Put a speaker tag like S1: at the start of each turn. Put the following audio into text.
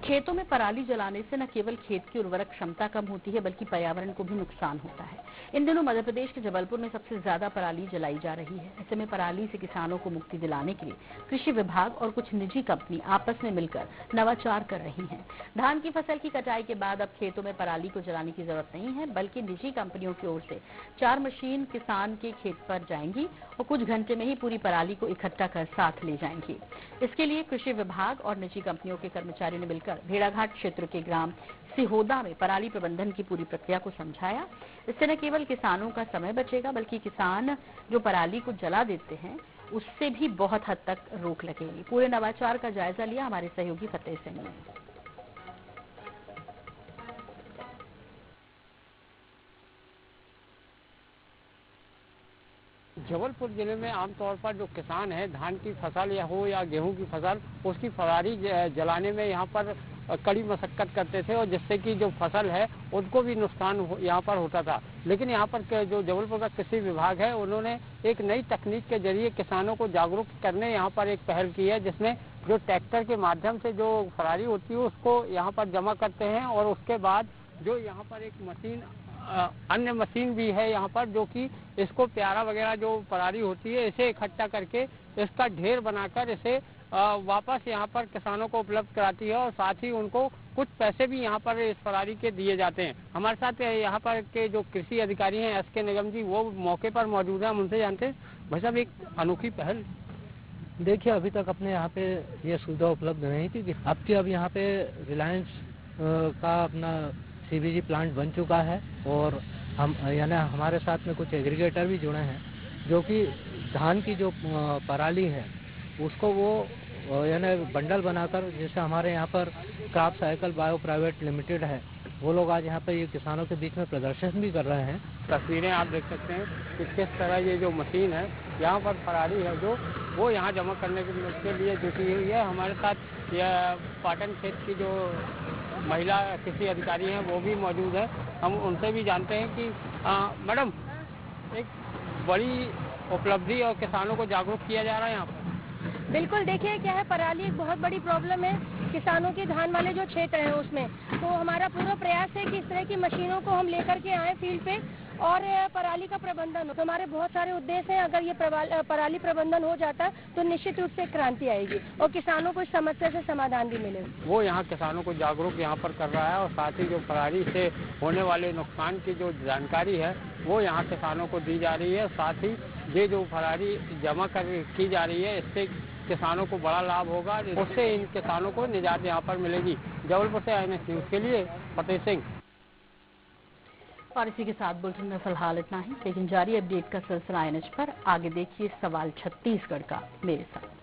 S1: खेतों में पराली जलाने से न केवल खेत की उर्वरक क्षमता कम होती है बल्कि पर्यावरण को भी नुकसान होता है। इन दिनों मध्य प्रदेश के जबलपुर में सबसे ज्यादा पराली जलाई जा रही है। ऐसे में पराली से किसानों को मुक्ति दिलाने के लिए कृषि विभाग और कुछ निजी कंपनी आपस में मिलकर नवाचार कर रही हैं। धान की फसल की कटाई के बाद अब खेतों में पराली को जलाने की जरूरत नहीं है, बल्कि निजी कंपनियों की ओर से 4 मशीन किसान के खेत पर जाएंगी और कुछ घंटे में ही पूरी पराली को इकट्ठा कर साथ ले जाएंगी। इसके लिए कृषि विभाग और निजी कंपनियों के कर्मचारियों ने मिलकर भेड़ाघाट क्षेत्र के ग्राम सिहोदा में पराली प्रबंधन की पूरी प्रक्रिया को समझाया। इससे न केवल किसानों का समय बचेगा बल्कि किसान जो पराली को जला देते हैं उससे भी बहुत हद तक रोक लगेगी। पूरे नवाचार का जायजा लिया हमारे सहयोगी फतेह सिंह ने।
S2: जबलपुर जिले में आमतौर पर जो किसान है धान की फसल या गेहूं की फसल, उसकी पराली जलाने में यहाँ पर कड़ी मशक्कत करते थे और जिससे कि जो फसल है उनको भी नुकसान यहाँ पर होता था। लेकिन यहाँ पर जो जबलपुर का कृषि विभाग है उन्होंने एक नई तकनीक के जरिए किसानों को जागरूक करने यहाँ पर एक पहल की है, जिसमें जो ट्रैक्टर के माध्यम से जो पराली होती है उसको यहाँ पर जमा करते हैं और उसके बाद जो यहाँ पर एक मशीन अन्य मशीन भी है यहाँ पर जो कि इसको प्यारा वगैरह जो पराली होती है इसे इकट्ठा करके इसका ढेर बनाकर इसे वापस यहाँ पर किसानों को उपलब्ध कराती है और साथ ही उनको कुछ पैसे भी यहाँ पर इस पराली के दिए जाते हैं। हमारे साथ यहाँ पर के जो कृषि अधिकारी हैं एसके निगम जी, वो मौके पर मौजूद हैं, हम उनसे जानते हैं। भाई साहब, एक अनोखी पहल।
S3: देखिए, अभी तक अपने यहाँ पे ये सुविधा उपलब्ध नहीं थी। अब यहाँ पे रिलायंस का अपना CBG प्लांट बन चुका है और हम यानी हमारे साथ में कुछ एग्रीगेटर भी जुड़े हैं जो कि धान की जो पराली है उसको वो यानी बंडल बनाकर, जैसे हमारे यहाँ पर crop cycle bio private limited है, वो लोग आज यहाँ पर ये किसानों के बीच में प्रदर्शन भी कर रहे हैं।
S2: तस्वीरें आप देख सकते हैं कि किस तरह ये जो मशीन है यहाँ पर पराली है जो वो यहाँ जमा करने के लिए जुटी हुई है। हमारे साथ यह पाटन क्षेत्र की जो महिला कृषि अधिकारी हैं वो भी मौजूद है, हम उनसे भी जानते हैं कि मैडम, एक बड़ी उपलब्धि और किसानों को जागरूक किया जा रहा है यहाँ पर।
S4: बिल्कुल, देखिए क्या है, पराली एक बहुत बड़ी प्रॉब्लम है किसानों के धान वाले जो क्षेत्र हैं उसमें। तो हमारा पूरा प्रयास है कि इस तरह की मशीनों को हम लेकर के आए फील्ड पे और पराली का प्रबंधन हो। तो हमारे बहुत सारे उद्देश्य हैं। अगर ये पराली प्रबंधन हो जाता है तो निश्चित रूप से क्रांति आएगी और किसानों को इस समस्या से समाधान भी मिलेगा।
S2: वो यहाँ किसानों को जागरूक यहाँ पर कर रहा है और साथ ही जो पराली से होने वाले नुकसान की जो जानकारी है वो यहाँ किसानों को दी जा रही है। साथ ही ये जो पराली जमा की जा रही है इससे किसानों को बड़ा लाभ होगा, उससे इन किसानों को निजात यहाँ पर मिलेगी। जबलपुर से INS न्यूज के लिए फतेह सिंह।
S1: और इसी के साथ बुलेटिन में फिलहाल इतना ही, लेकिन जारी अपडेट का सिलसिला INS पर। आगे देखिए सवाल छत्तीसगढ़ का मेरे साथ।